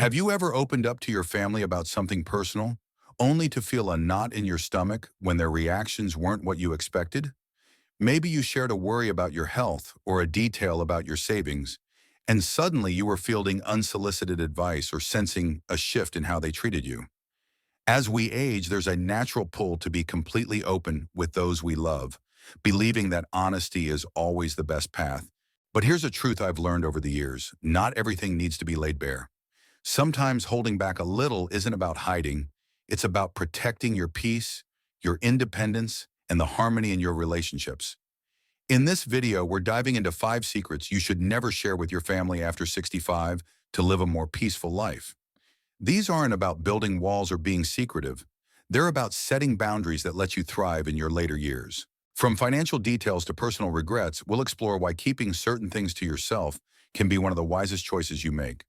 Have you ever opened up to your family about something personal, only to feel a knot in your stomach when their reactions weren't what you expected? Maybe you shared a worry about your health or a detail about your savings, and suddenly you were fielding unsolicited advice or sensing a shift in how they treated you. As we age, there's a natural pull to be completely open with those we love, believing that honesty is always the best path. But here's a truth I've learned over the years: not everything needs to be laid bare. Sometimes holding back a little isn't about hiding, it's about protecting your peace, your independence, and the harmony in your relationships. In this video, we're diving into 5 secrets you should never share with your family after 65 to live a more peaceful life. These aren't about building walls or being secretive. They're about setting boundaries that let you thrive in your later years. From financial details to personal regrets, we'll explore why keeping certain things to yourself can be one of the wisest choices you make.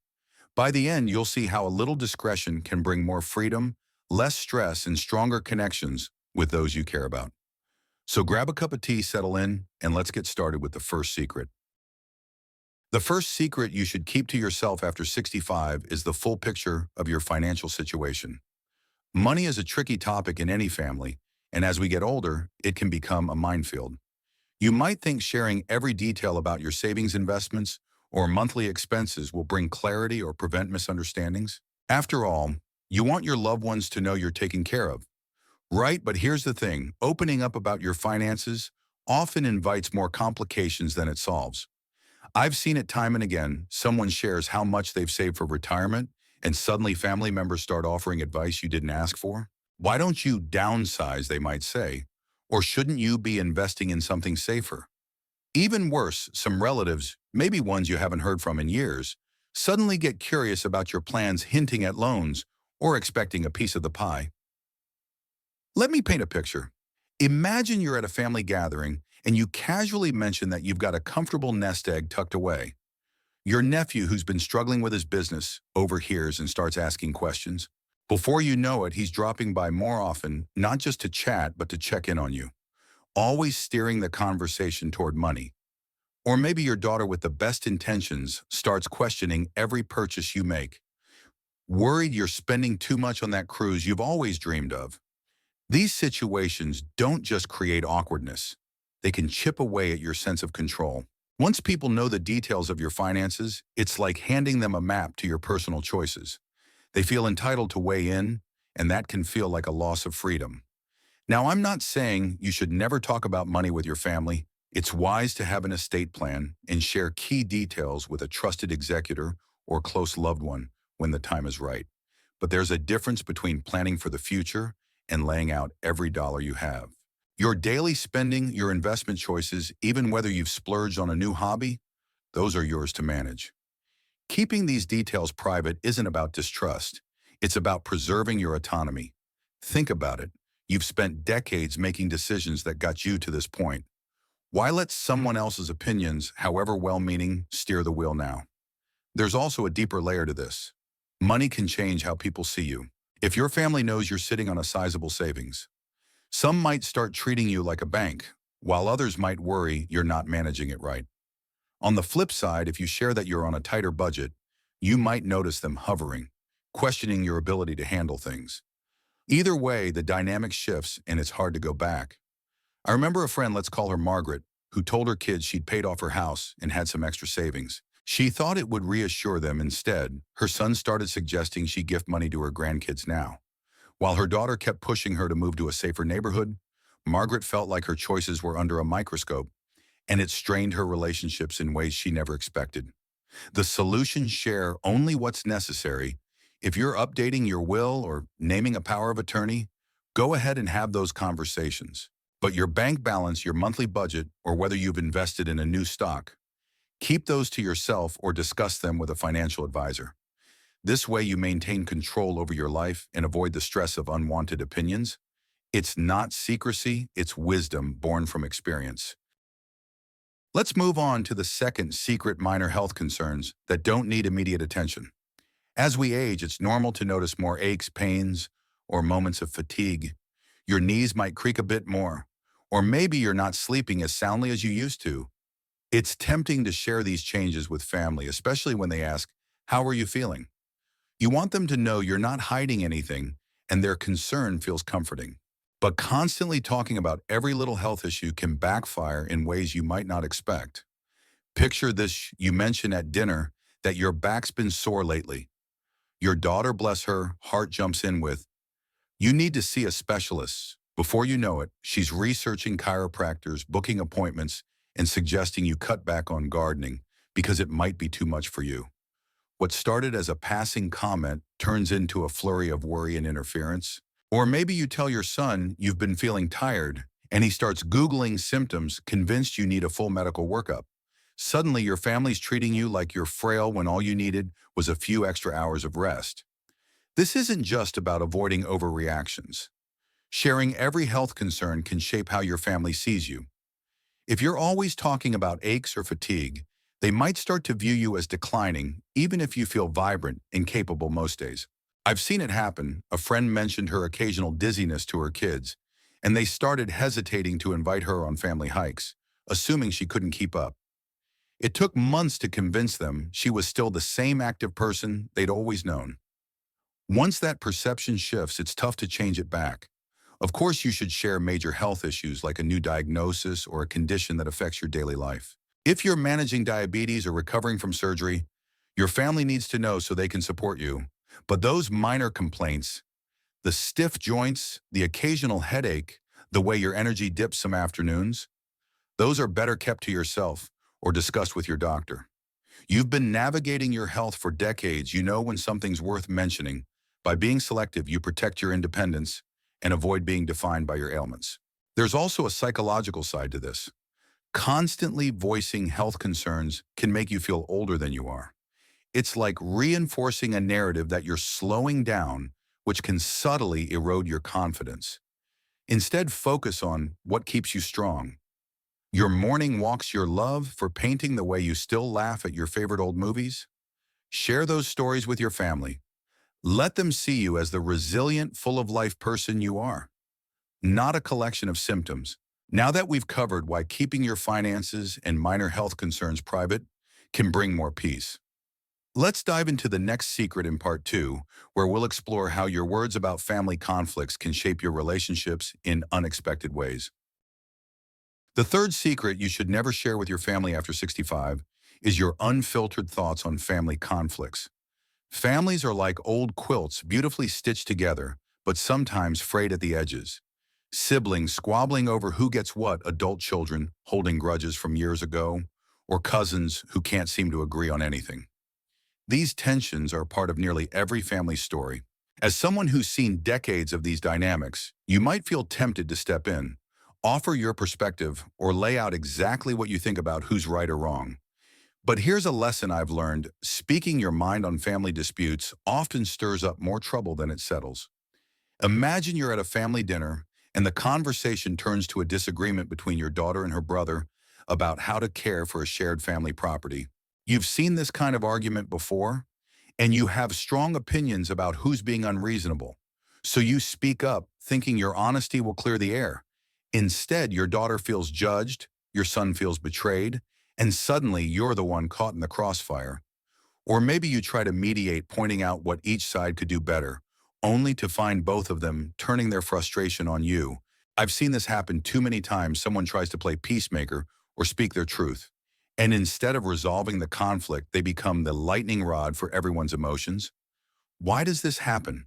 By the end, you'll see how a little discretion can bring more freedom, less stress, and stronger connections with those you care about. So grab a cup of tea, settle in, and let's get started with the first secret. The first secret you should keep to yourself after 65 is the full picture of your financial situation. Money is a tricky topic in any family, and as we get older, it can become a minefield. You might think sharing every detail about your savings, investments, or monthly expenses will bring clarity or prevent misunderstandings. After all, you want your loved ones to know you're taken care of, right? But here's the thing: opening up about your finances often invites more complications than it solves. I've seen it time and again. Someone shares how much they've saved for retirement, and suddenly family members start offering advice you didn't ask for. Why don't you downsize, they might say, or shouldn't you be investing in something safer? Even worse, some relatives, maybe ones you haven't heard from in years, suddenly get curious about your plans, hinting at loans or expecting a piece of the pie. Let me paint a picture. Imagine you're at a family gathering and you casually mention that you've got a comfortable nest egg tucked away. Your nephew, who's been struggling with his business, overhears and starts asking questions. Before you know it, he's dropping by more often, not just to chat, but to check in on you, always steering the conversation toward money. Or maybe your daughter, with the best intentions, starts questioning every purchase you make, worried you're spending too much on that cruise you've always dreamed of. These situations don't just create awkwardness. They can chip away at your sense of control. Once people know the details of your finances, it's like handing them a map to your personal choices. They feel entitled to weigh in, and that can feel like a loss of freedom. Now, I'm not saying you should never talk about money with your family. It's wise to have an estate plan and share key details with a trusted executor or close loved one when the time is right. But there's a difference between planning for the future and laying out every dollar you have. Your daily spending, your investment choices, even whether you've splurged on a new hobby, those are yours to manage. Keeping these details private isn't about distrust. It's about preserving your autonomy. Think about it. You've spent decades making decisions that got you to this point. Why let someone else's opinions, however well-meaning, steer the wheel now? There's also a deeper layer to this. Money can change how people see you. If your family knows you're sitting on a sizable savings, some might start treating you like a bank, while others might worry you're not managing it right. On the flip side, if you share that you're on a tighter budget, you might notice them hovering, questioning your ability to handle things. Either way, the dynamic shifts and it's hard to go back. I remember a friend, let's call her Margaret, who told her kids she'd paid off her house and had some extra savings. She thought it would reassure them. Instead, her son started suggesting she gift money to her grandkids now. While her daughter kept pushing her to move to a safer neighborhood, Margaret felt like her choices were under a microscope, and it strained her relationships in ways she never expected. The solution: share only what's necessary. If you're updating your will or naming a power of attorney, go ahead and have those conversations. But your bank balance, your monthly budget, or whether you've invested in a new stock, keep those to yourself or discuss them with a financial advisor. This way you maintain control over your life and avoid the stress of unwanted opinions. It's not secrecy, it's wisdom born from experience. Let's move on to the second secret: minor health concerns that don't need immediate attention. As we age, it's normal to notice more aches, pains, or moments of fatigue. Your knees might creak a bit more, or maybe you're not sleeping as soundly as you used to. It's tempting to share these changes with family, especially when they ask, "How are you feeling?" You want them to know you're not hiding anything and their concern feels comforting. But constantly talking about every little health issue can backfire in ways you might not expect. Picture this: you mention at dinner that your back's been sore lately. Your daughter, bless her heart, jumps in with, "You need to see a specialist." Before you know it, she's researching chiropractors, booking appointments, and suggesting you cut back on gardening because it might be too much for you. What started as a passing comment turns into a flurry of worry and interference. Or maybe you tell your son you've been feeling tired, and he starts Googling symptoms, convinced you need a full medical workup. Suddenly, your family's treating you like you're frail when all you needed was a few extra hours of rest. This isn't just about avoiding overreactions. Sharing every health concern can shape how your family sees you. If you're always talking about aches or fatigue, they might start to view you as declining, even if you feel vibrant and capable most days. I've seen it happen. A friend mentioned her occasional dizziness to her kids, and they started hesitating to invite her on family hikes, assuming she couldn't keep up. It took months to convince them she was still the same active person they'd always known. Once that perception shifts, it's tough to change it back. Of course, you should share major health issues like a new diagnosis or a condition that affects your daily life. If you're managing diabetes or recovering from surgery, your family needs to know so they can support you. But those minor complaints, the stiff joints, the occasional headache, the way your energy dips some afternoons, those are better kept to yourself or discussed with your doctor. You've been navigating your health for decades. You know when something's worth mentioning. By being selective, you protect your independence and avoid being defined by your ailments. There's also a psychological side to this. Constantly voicing health concerns can make you feel older than you are. It's like reinforcing a narrative that you're slowing down, which can subtly erode your confidence. Instead, focus on what keeps you strong. Your morning walks, your love for painting, the way you still laugh at your favorite old movies. Share those stories with your family. Let them see you as the resilient, full of life person you are, not a collection of symptoms. Now that we've covered why keeping your finances and minor health concerns private can bring more peace, let's dive into the next secret in part 2, where we'll explore how your words about family conflicts can shape your relationships in unexpected ways. The third secret you should never share with your family after 65 is your unfiltered thoughts on family conflicts. Families are like old quilts, beautifully stitched together, but sometimes frayed at the edges. Siblings squabbling over who gets what, adult children holding grudges from years ago, or cousins who can't seem to agree on anything. These tensions are part of nearly every family story. As someone who's seen decades of these dynamics, you might feel tempted to step in, offer your perspective, or lay out exactly what you think about who's right or wrong. But here's a lesson I've learned: speaking your mind on family disputes often stirs up more trouble than it settles. Imagine you're at a family dinner and the conversation turns to a disagreement between your daughter and her brother about how to care for a shared family property. You've seen this kind of argument before, and you have strong opinions about who's being unreasonable. So you speak up, thinking your honesty will clear the air. Instead, your daughter feels judged, your son feels betrayed, and suddenly you're the one caught in the crossfire. Or maybe you try to mediate, pointing out what each side could do better, only to find both of them turning their frustration on you. I've seen this happen too many times. Someone tries to play peacemaker or speak their truth, and instead of resolving the conflict, they become the lightning rod for everyone's emotions. Why does this happen?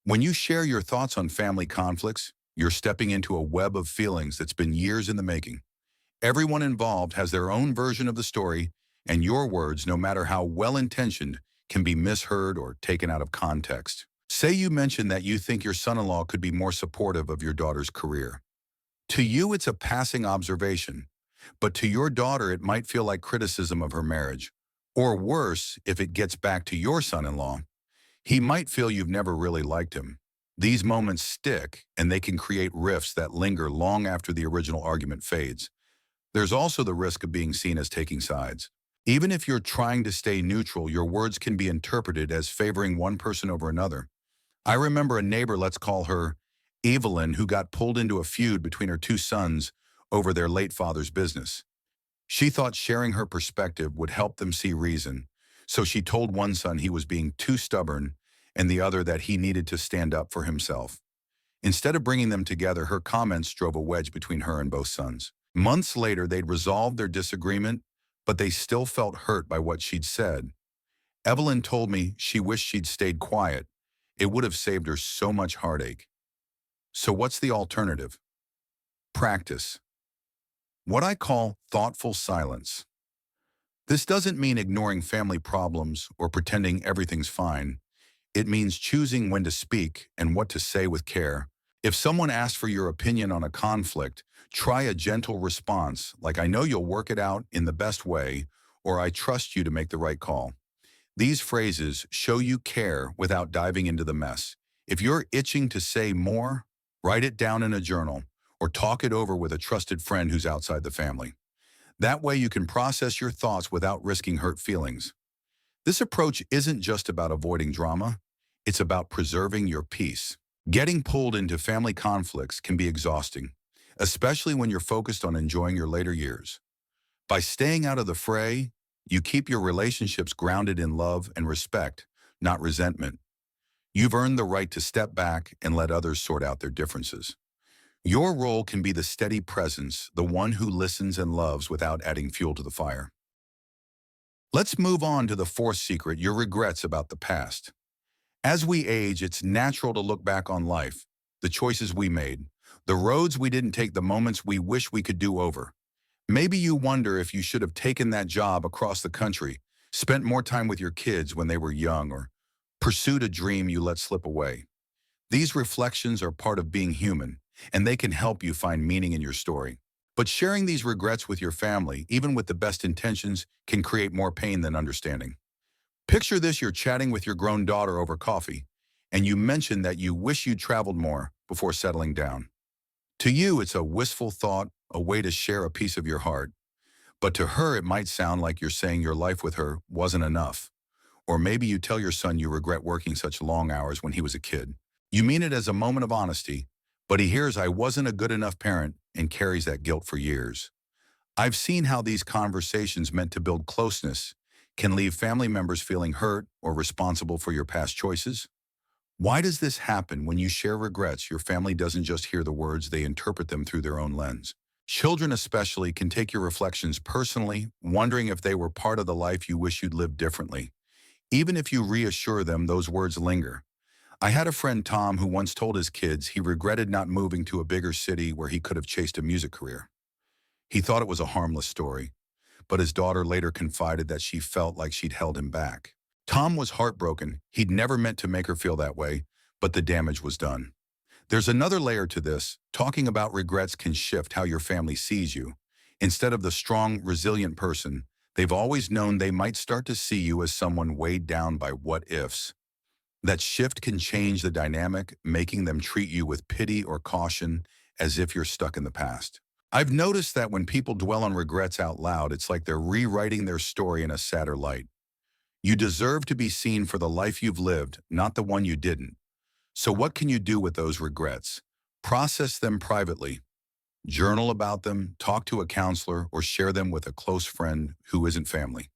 When you share your thoughts on family conflicts, you're stepping into a web of feelings that's been years in the making. Everyone involved has their own version of the story, and your words, no matter how well-intentioned, can be misheard or taken out of context. Say you mention that you think your son-in-law could be more supportive of your daughter's career. To you, it's a passing observation, but to your daughter, it might feel like criticism of her marriage. Or worse, if it gets back to your son-in-law, he might feel you've never really liked him. These moments stick, and they can create rifts that linger long after the original argument fades. There's also the risk of being seen as taking sides. Even if you're trying to stay neutral, your words can be interpreted as favoring one person over another. I remember a neighbor, let's call her Evelyn, who got pulled into a feud between her two sons over their late father's business. She thought sharing her perspective would help them see reason, so she told one son he was being too stubborn and the other that he needed to stand up for himself. Instead of bringing them together, her comments drove a wedge between her and both sons. Months later, they'd resolved their disagreement, but they still felt hurt by what she'd said. Evelyn told me she wished she'd stayed quiet. It would have saved her so much heartache. So what's the alternative? Practice. What I call thoughtful silence. This doesn't mean ignoring family problems or pretending everything's fine. It means choosing when to speak and what to say with care. If someone asks for your opinion on a conflict, try a gentle response like "I know you'll work it out in the best way," or "I trust you to make the right call." These phrases show you care without diving into the mess. If you're itching to say more, write it down in a journal or talk it over with a trusted friend who's outside the family. That way you can process your thoughts without risking hurt feelings. This approach isn't just about avoiding drama, it's about preserving your peace. Getting pulled into family conflicts can be exhausting, especially when you're focused on enjoying your later years. By staying out of the fray, you keep your relationships grounded in love and respect, not resentment. You've earned the right to step back and let others sort out their differences. Your role can be the steady presence, the one who listens and loves without adding fuel to the fire. Let's move on to the fourth secret: your regrets about the past. As we age, it's natural to look back on life, the choices we made, the roads we didn't take, the moments we wish we could do over. Maybe you wonder if you should have taken that job across the country, spent more time with your kids when they were young, or pursued a dream you let slip away. These reflections are part of being human, and they can help you find meaning in your story. But sharing these regrets with your family, even with the best intentions, can create more pain than understanding. Picture this: you're chatting with your grown daughter over coffee, and you mention that you wish you'd traveled more before settling down. To you, it's a wistful thought, a way to share a piece of your heart. But to her, it might sound like you're saying your life with her wasn't enough. Or maybe you tell your son you regret working such long hours when he was a kid. You mean it as a moment of honesty, but he hears "I wasn't a good enough parent" and carries that guilt for years. I've seen how these conversations meant to build closeness can leave family members feeling hurt or responsible for your past choices. Why does this happen? When you share regrets, your family doesn't just hear the words, they interpret them through their own lens. Children especially can take your reflections personally, wondering if they were part of the life you wish you'd lived differently. Even if you reassure them, those words linger. I had a friend, Tom, who once told his kids he regretted not moving to a bigger city where he could have chased a music career. He thought it was a harmless story, but his daughter later confided that she felt like she'd held him back. Tom was heartbroken. He'd never meant to make her feel that way, but the damage was done. There's another layer to this. Talking about regrets can shift how your family sees you. Instead of the strong, resilient person they've always known, they might start to see you as someone weighed down by what-ifs. That shift can change the dynamic, making them treat you with pity or caution, as if you're stuck in the past. I've noticed that when people dwell on regrets out loud, it's like they're rewriting their story in a sadder light. You deserve to be seen for the life you've lived, not the one you didn't. So what can you do with those regrets? Process them privately. Journal about them, talk to a counselor, or share them with a close friend who isn't family.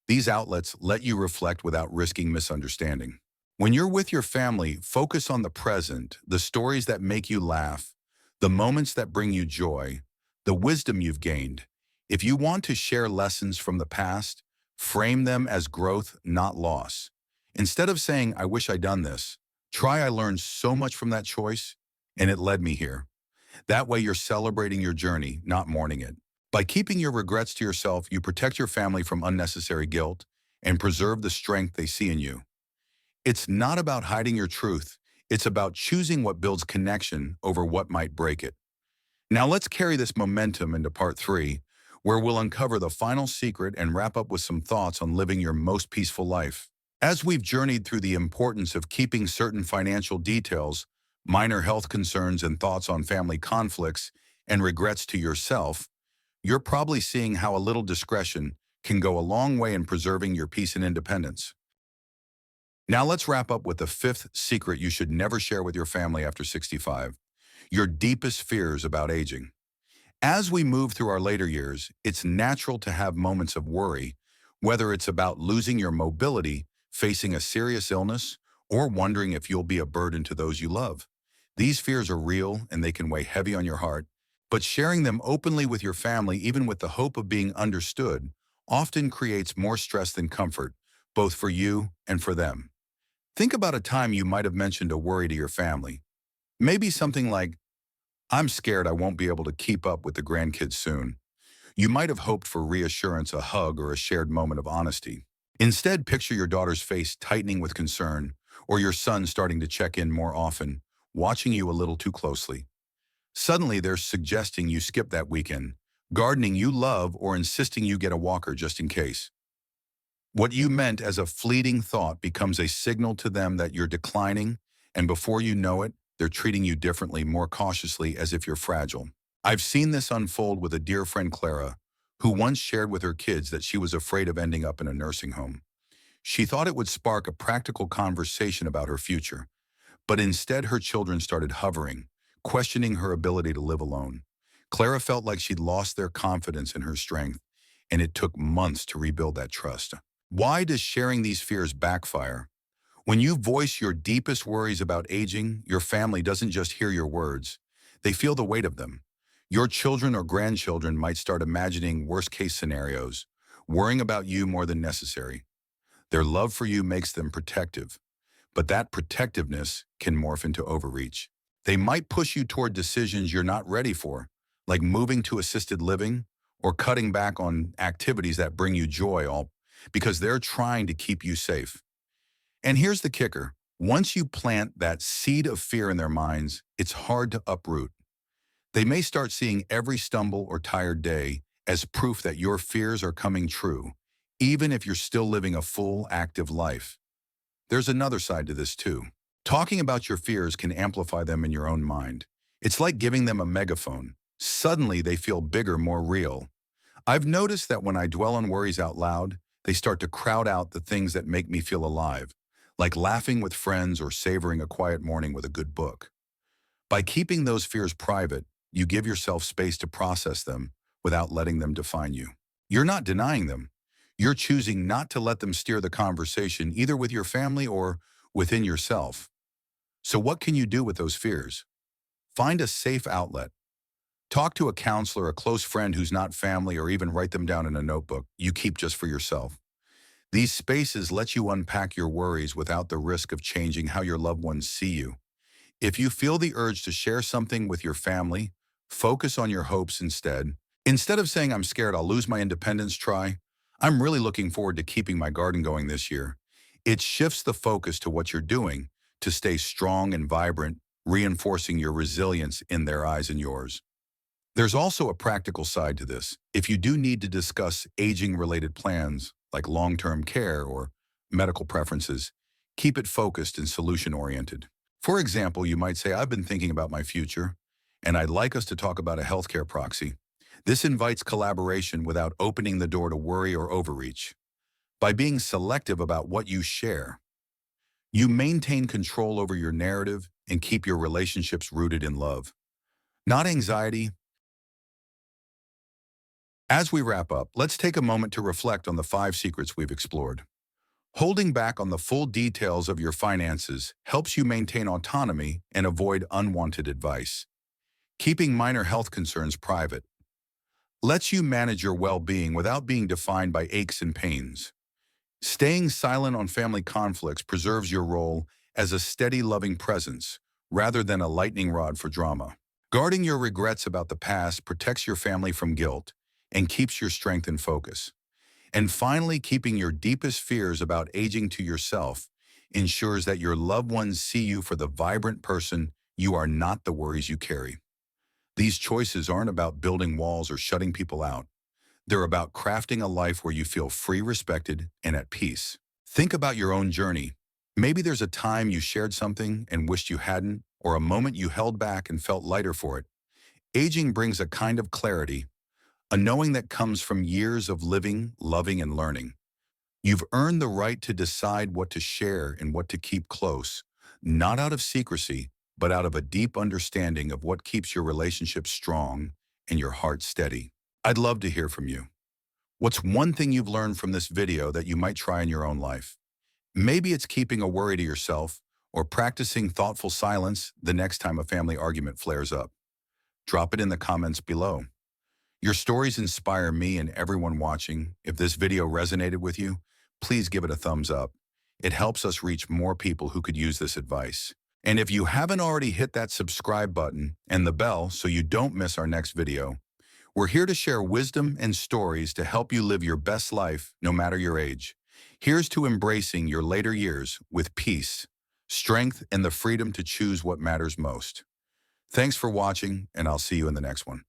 These outlets let you reflect without risking misunderstanding. When you're with your family, focus on the present, the stories that make you laugh, the moments that bring you joy, the wisdom you've gained. If you want to share lessons from the past, frame them as growth, not loss. Instead of saying, "I wish I'd done this," try, "I learned so much from that choice, and it led me here." That way you're celebrating your journey, not mourning it. By keeping your regrets to yourself, you protect your family from unnecessary guilt and preserve the strength they see in you. It's not about hiding your truth. It's about choosing what builds connection over what might break it. Now let's carry this momentum into part 3, where we'll uncover the final secret and wrap up with some thoughts on living your most peaceful life. As we've journeyed through the importance of keeping certain financial details, minor health concerns, and thoughts on family conflicts and regrets to yourself, you're probably seeing how a little discretion can go a long way in preserving your peace and independence. Now let's wrap up with the fifth secret you should never share with your family after 65: your deepest fears about aging. As we move through our later years, it's natural to have moments of worry, whether it's about losing your mobility, facing a serious illness, or wondering if you'll be a burden to those you love. These fears are real and they can weigh heavy on your heart, but sharing them openly with your family, even with the hope of being understood, often creates more stress than comfort, both for you and for them. Think about a time you might have mentioned a worry to your family. Maybe something like, "I'm scared I won't be able to keep up with the grandkids soon." You might have hoped for reassurance, a hug, or a shared moment of honesty. Instead, picture your daughter's face tightening with concern, or your son starting to check in more often, watching you a little too closely. Suddenly, they're suggesting you skip that weekend, gardening you love, or insisting you get a walker just in case. What you meant as a fleeting thought becomes a signal to them that you're declining, and before you know it, they're treating you differently, more cautiously, as if you're fragile. I've seen this unfold with a dear friend, Clara, who once shared with her kids that she was afraid of ending up in a nursing home. She thought it would spark a practical conversation about her future, but instead her children started hovering, questioning her ability to live alone. Clara felt like she'd lost their confidence in her strength, and it took months to rebuild that trust. Why does sharing these fears backfire? When you voice your deepest worries about aging, your family doesn't just hear your words, they feel the weight of them. Your children or grandchildren might start imagining worst-case scenarios, worrying about you more than necessary. Their love for you makes them protective, but that protectiveness can morph into overreach. They might push you toward decisions you're not ready for, like moving to assisted living or cutting back on activities that bring you joy, all because they're trying to keep you safe. And here's the kicker. Once you plant that seed of fear in their minds, it's hard to uproot. They may start seeing every stumble or tired day as proof that your fears are coming true, even if you're still living a full, active life. There's another side to this too. Talking about your fears can amplify them in your own mind. It's like giving them a megaphone. Suddenly they feel bigger, more real. I've noticed that when I dwell on worries out loud, they start to crowd out the things that make me feel alive, like laughing with friends or savoring a quiet morning with a good book. By keeping those fears private, you give yourself space to process them without letting them define you. You're not denying them. You're choosing not to let them steer the conversation either with your family or within yourself. So what can you do with those fears? Find a safe outlet. Talk to a counselor, a close friend who's not family, or even write them down in a notebook you keep just for yourself. These spaces let you unpack your worries without the risk of changing how your loved ones see you. If you feel the urge to share something with your family, focus on your hopes instead. Instead of saying, "I'm scared I'll lose my independence," try, "I'm really looking forward to keeping my garden going this year." It shifts the focus to what you're doing to stay strong and vibrant, reinforcing your resilience in their eyes and yours. There's also a practical side to this. If you do need to discuss aging-related plans, like long-term care or medical preferences, keep it focused and solution-oriented. For example, you might say, "I've been thinking about my future, and I'd like us to talk about a healthcare proxy." This invites collaboration without opening the door to worry or overreach. By being selective about what you share, you maintain control over your narrative and keep your relationships rooted in love, not anxiety. As we wrap up, let's take a moment to reflect on the 5 secrets we've explored. Holding back on the full details of your finances helps you maintain autonomy and avoid unwanted advice. Keeping minor health concerns private lets you manage your well-being without being defined by aches and pains. Staying silent on family conflicts preserves your role as a steady, loving presence rather than a lightning rod for drama. Guarding your regrets about the past protects your family from guilt and keeps your strength and focus. And finally, keeping your deepest fears about aging to yourself ensures that your loved ones see you for the vibrant person you are, not the worries you carry. These choices aren't about building walls or shutting people out. They're about crafting a life where you feel free, respected, and at peace. Think about your own journey. Maybe there's a time you shared something and wished you hadn't, or a moment you held back and felt lighter for it. Aging brings a kind of clarity, a knowing that comes from years of living, loving, and learning. You've earned the right to decide what to share and what to keep close, not out of secrecy, but out of a deep understanding of what keeps your relationship strong and your heart steady. I'd love to hear from you. What's one thing you've learned from this video that you might try in your own life? Maybe it's keeping a worry to yourself, or practicing thoughtful silence the next time a family argument flares up? Drop it in the comments below. Your stories inspire me and everyone watching. If this video resonated with you, please give it a thumbs up. It helps us reach more people who could use this advice. And if you haven't already hit that subscribe button and the bell so you don't miss our next video, we're here to share wisdom and stories to help you live your best life no matter your age. Here's to embracing your later years with peace, strength, and the freedom to choose what matters most. Thanks for watching, and I'll see you in the next one.